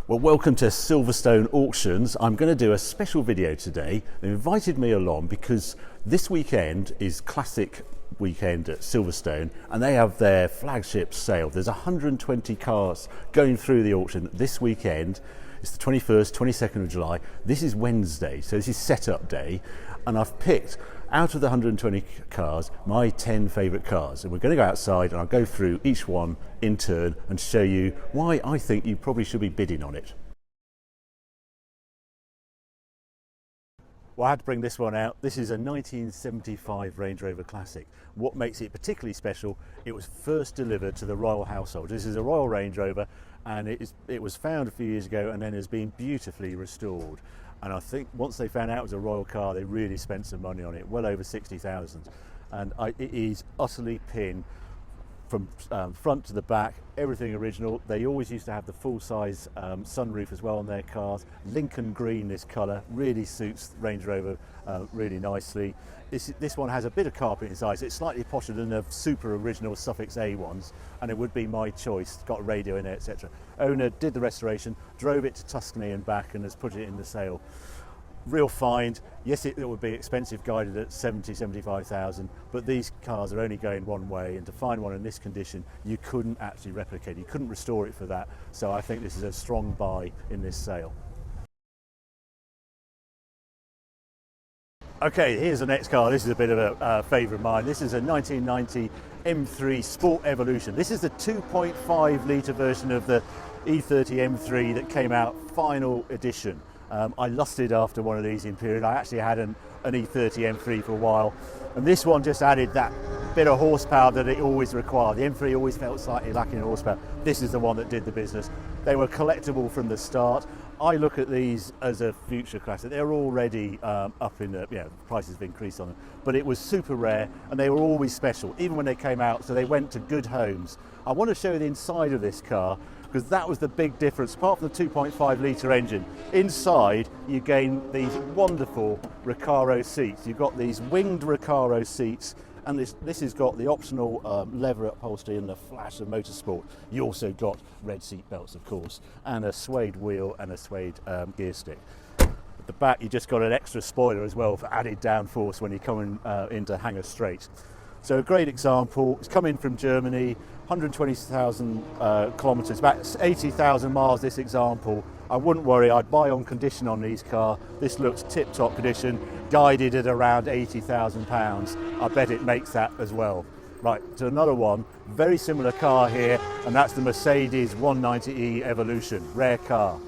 Well, welcome to Silverstone Auctions. I'm going to do a special video today. They invited me along because this weekend is Classic weekend at Silverstone and they have their flagship sale. There's 120 cars going through the auction this weekend. It's the 21st, 22nd of July. This is Wednesday, so this is setup day, and I've picked out of the 120 cars my 10 favourite cars, and we're going to go outside and I'll go through each one in turn and show you why I think you probably should be bidding on it. Well, I had to bring this one out. This is a 1975 Range Rover Classic. What makes it particularly special, it was first delivered to the royal household. This is a Royal Range Rover, and it was found a few years ago and then has been beautifully restored. And I think once they found out it was a royal car, they really spent some money on it, well over 60,000. And it is utterly pin from front to the back, everything original. They always used to have the full-size sunroof as well on their cars. Lincoln green, this colour, really suits Range Rover really nicely. This one has a bit of carpet inside, so it's slightly posher than the super original Suffix A ones, and it would be my choice. It's got a radio in it, etc. Owner did the restoration, drove it to Tuscany and back, and has put it in the sale. Real find. Yes, it would be expensive, guided at 75,000, but these cars are only going one way, and to find one in this condition, you couldn't actually replicate it. You couldn't restore it for that. So I think this is a strong buy in this sale. Okay, here's the next car. This is a bit of a favourite of mine. This is a 1990 M3 Sport Evolution. This is the 2.5 litre version of the E30 M3 that came out final edition. I lusted after one of these in period. I actually had an E30 M3 for a while, and this one just added that bit of horsepower that it always required. The M3 always felt slightly lacking in horsepower. This is the one that did the business. They were collectible from the start. I look at these as a future classic. They're already up in the, prices have increased on them, but it was super rare and they were always special, even when they came out, so they went to good homes. I want to show you the inside of this car, because that was the big difference. Apart from the 2.5 litre engine, inside you gain these wonderful Recaro seats. You've got these winged Recaro seats, and this has got the optional leather upholstery and the flash of motorsport. You also got red seat belts, of course, and a suede wheel and a suede gear stick. At the back you just got an extra spoiler as well for added downforce when you're coming into Hangar Straight. So a great example. It's come in from Germany, 120,000 kilometres, about 80,000 miles this example. I wouldn't worry, I'd buy on condition on these cars. This looks tip-top condition, guided at around £80,000. I bet it makes that as well. Right, to another one, very similar car here, and that's the Mercedes 190e Evolution, rare car.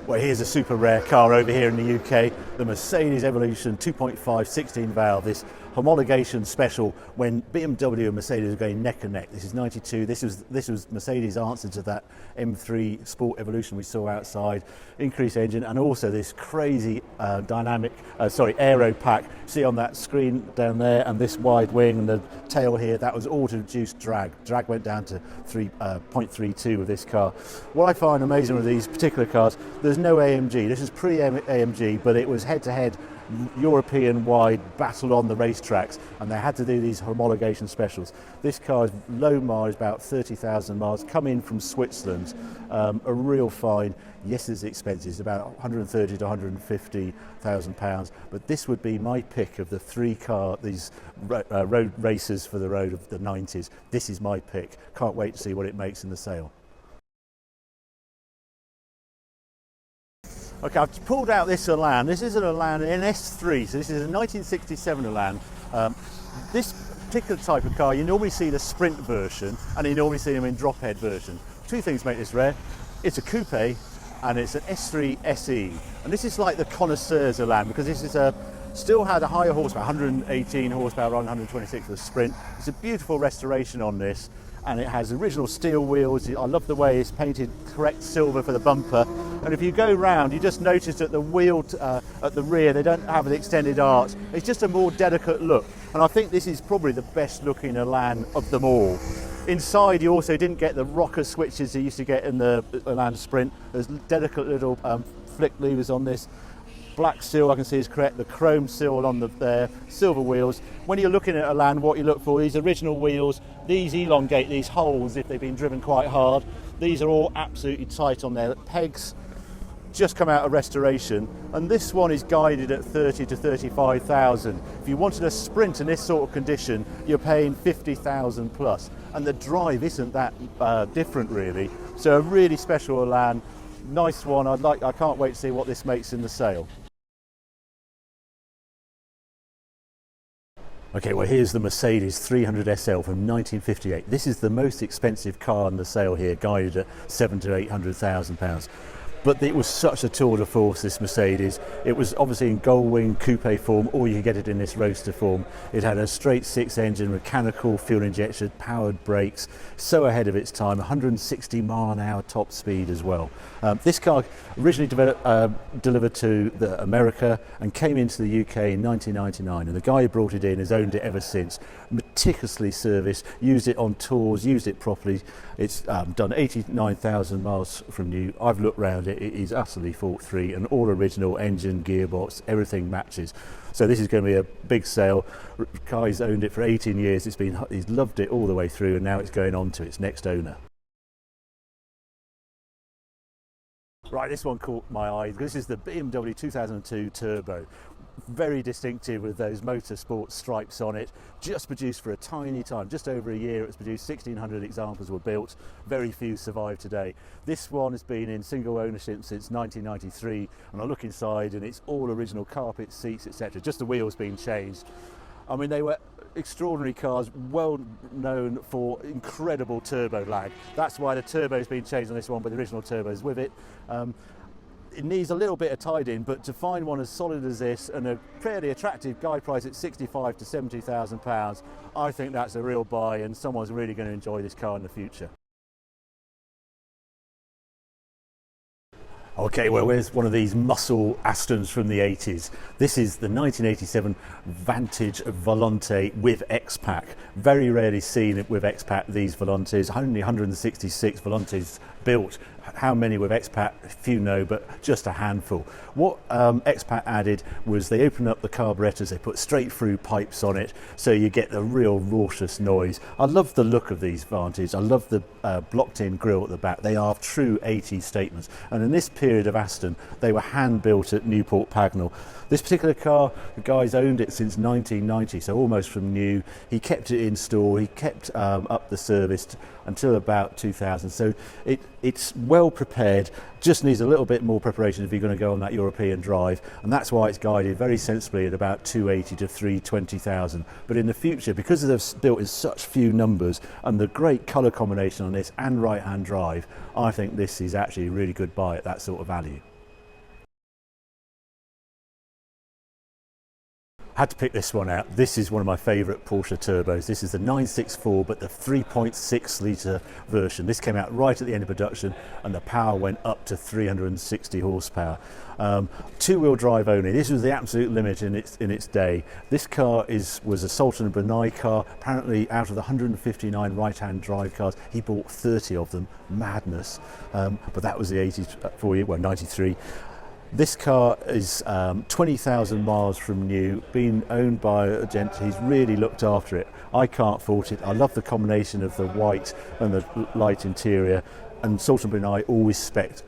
Well, here's a super rare car over here in the UK, the Mercedes Evolution 2.5 16 valve, this homologation special when BMW and Mercedes are going neck and neck. This is 92. This was Mercedes' answer to that M3 Sport Evolution we saw outside. Increased engine, and also this crazy aero pack. See on that screen down there, and this wide wing and the tail here, that was auto-reduced drag. Drag went down to 3.32 with this car. What I find amazing with these particular cars, there's no AMG. This is pre-AMG, but it was head-to-head European-wide battle on the racetracks, and they had to do these homologation specials. This car is low mileage, about 30,000 miles, come in from Switzerland. A real find. Yes, it's expensive. It's about 130 to 150,000 pounds, but this would be my pick of the these road racers for the road of the 90s. This is my pick. Can't wait to see what it makes in the sale. Okay, I've pulled out this Elan. This is an Elan NS3, so this is a 1967 Elan. This particular type of car, you normally see the Sprint version, and you normally see them in drop-head version. Two things make this rare. It's a coupe, and it's an S3 SE. And this is like the connoisseur's Elan, because this is still had a higher horsepower, 118 horsepower, around 126 for the Sprint. It's a beautiful restoration on this, and it has original steel wheels. I love the way it's painted correct silver for the bumper. And if you go round, you just notice that the wheel at the rear, they don't have the extended arch. It's just a more delicate look. And I think this is probably the best looking Elan of them all. Inside, you also didn't get the rocker switches you used to get in the Elan Sprint. There's delicate little flick levers on this. black seal I can see is correct, the chrome seal on there, silver wheels. When you're looking at Elan, what you look for, these original wheels, these elongate these holes if they've been driven quite hard. These are all absolutely tight on there. Pegs just come out of restoration, and this one is guided at 30 to 35,000. If you wanted a Sprint in this sort of condition, you're paying 50,000 plus, and the drive isn't that different really. So a really special Elan, nice one. I can't wait to see what this makes in the sale. Okay, well here's the Mercedes 300 SL from 1958. This is the most expensive car in the sale here, guided at £700,000 to £800,000. But it was such a tour de force, this Mercedes. It was obviously in Gullwing coupe form, or you could get it in this Roadster form. It had a straight six engine, mechanical fuel injection, powered brakes, so ahead of its time, 160 mile an hour top speed as well. This car originally delivered to America and came into the UK in 1999, and the guy who brought it in has owned it ever since. Meticulously serviced, used it on tours, used it properly. It's done 89,000 miles from new. I've looked round it, it is utterly fault-free, and all original engine, gearbox, everything matches. So this is going to be a big sale. Guy's owned it for 18 years. He's loved it all the way through, and now it's going on to its next owner. Right, this one caught my eye. This is the BMW 2002 Turbo. Very distinctive with those motorsport stripes on it. Just produced for a tiny time, just over a year. It was produced, 1,600 examples were built. Very few survive today. This one has been in single ownership since 1993, and I look inside and it's all original carpet, seats, etc. Just the wheels being changed. I mean, they were extraordinary cars, well known for incredible turbo lag. That's why the turbo's been changed on this one, but the original turbo's with it. It needs a little bit of tidying, but to find one as solid as this and a fairly attractive guide price at 65 to 70,000 pounds, I think that's a real buy, and someone's really going to enjoy this car in the future. Okay, well, where's one of these muscle Astons from the 80s? This is the 1987 Vantage Volante with X-Pack. Very rarely seen with X-Pack, these Volantes. Only 166 Volantes built. How many with X-Pack? Few know, but just a handful. What X-Pack added was they opened up the carburetors, they put straight through pipes on it, so you get the real raucous noise. I love the look of these Vantage. I love the blocked in grille at the back. They are true 80s statements. And in this period of Aston, they were hand built at Newport Pagnell. This particular car, the guy's owned it since 1990, so almost from new. He kept it in store, he kept up the service until about 2000. So it's well prepared, just needs a little bit more preparation if you're going to go on that European drive, and that's why it's guided very sensibly at about 280 to 320,000. But in the future, because they've built in such few numbers and the great colour combination on this and right-hand drive, I think this is actually a really good buy at that sort of value. Had to pick this one out. This is one of my favourite Porsche turbos. This is the 964, but the 3.6 litre version. This came out right at the end of production, and the power went up to 360 horsepower. Two-wheel drive only. This was the absolute limit in its day. This car was a Saltern Brunei car. Apparently, out of the 159 right-hand drive cars, he bought 30 of them. Madness. But that was the 80s for you. Well, 93. This car is 20,000 miles from new, being owned by a gent who's really looked after it. I can't fault it. I love the combination of the white and the light interior, and Saltern Brunei always spec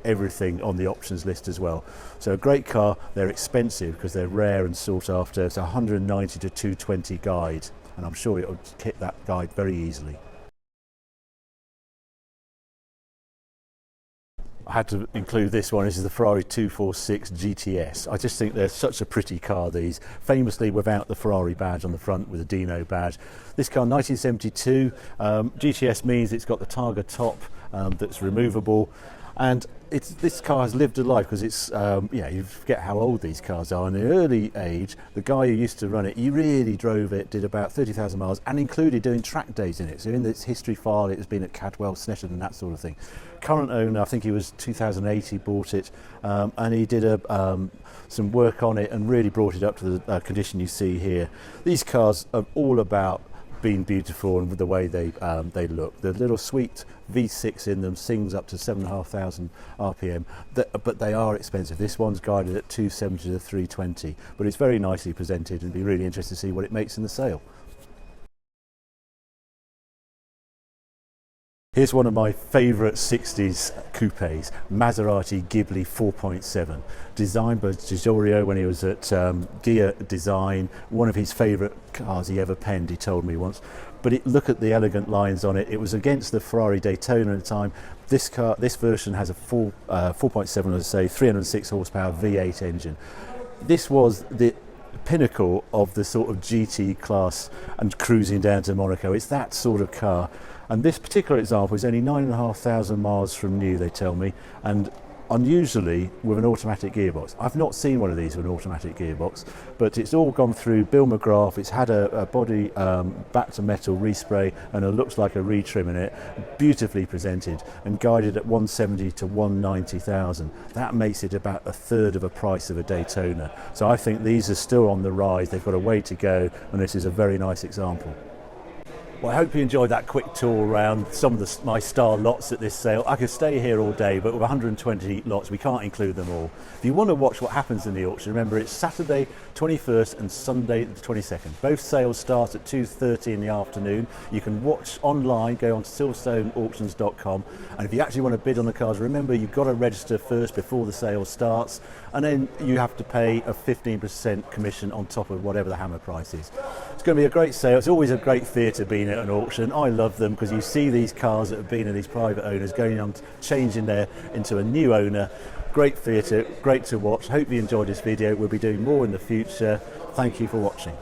everything on the options list as well. So a great car. They're expensive because they're rare and sought after. It's a 190 to 220 guide, and I'm sure it'll hit that guide very easily. I had to include this one. This is the Ferrari 246 GTS. I just think they're such a pretty car, these. Famously without the Ferrari badge on the front, with a Dino badge. This car, 1972. GTS means it's got the Targa top that's removable. And this car has lived a life, because it's, you forget how old these cars are. In the early age, the guy who used to run it, he really drove it, did about 30,000 miles, and included doing track days in it. So in its history file, it has been at Cadwell, Snetterton, and that sort of thing. Current owner, I think he was 2008, he bought it, and he did some work on it and really brought it up to the condition you see here. These cars are all about been beautiful, and with the way they look. The little sweet V6 in them sings up to 7,500 RPM, but they are expensive. This one's guided at 270 to 320, but it's very nicely presented, and be really interested to see what it makes in the sale. Here's one of my favourite 60s coupes, Maserati Ghibli 4.7, designed by Giorgio when he was at Gia Design, one of his favourite cars he ever penned, he told me once. But look at the elegant lines on it. It was against the Ferrari Daytona at the time. This version has a 4.7, as I say, 306 horsepower V8 engine. This was the pinnacle of the sort of GT class and cruising down to Monaco. It's that sort of car. And this particular example is only 9,500 miles from new, they tell me, and unusually with an automatic gearbox. I've not seen one of these with an automatic gearbox, but it's all gone through Bill McGrath. It's had a body back to metal respray, and it looks like a retrim in it, beautifully presented and guided at 170 to 190,000. That makes it about a third of a price of a Daytona. So I think these are still on the rise. They've got a way to go, and this is a very nice example. Well, I hope you enjoyed that quick tour around some of my star lots at this sale. I could stay here all day, but with 120 lots, we can't include them all. If you want to watch what happens in the auction, remember it's Saturday 21st and Sunday the 22nd. Both sales start at 2:30 in the afternoon. You can watch online, go on to silverstoneauctions.com, and if you actually want to bid on the cars, remember you've got to register first before the sale starts, and then you have to pay a 15% commission on top of whatever the hammer price is. It's going to be a great sale. It's always a great theatre being at an auction. I love them because you see these cars that have been in these private owners going on, changing into a new owner. Great theatre, great to watch. Hope you enjoyed this video. We'll be doing more in the future. Thank you for watching.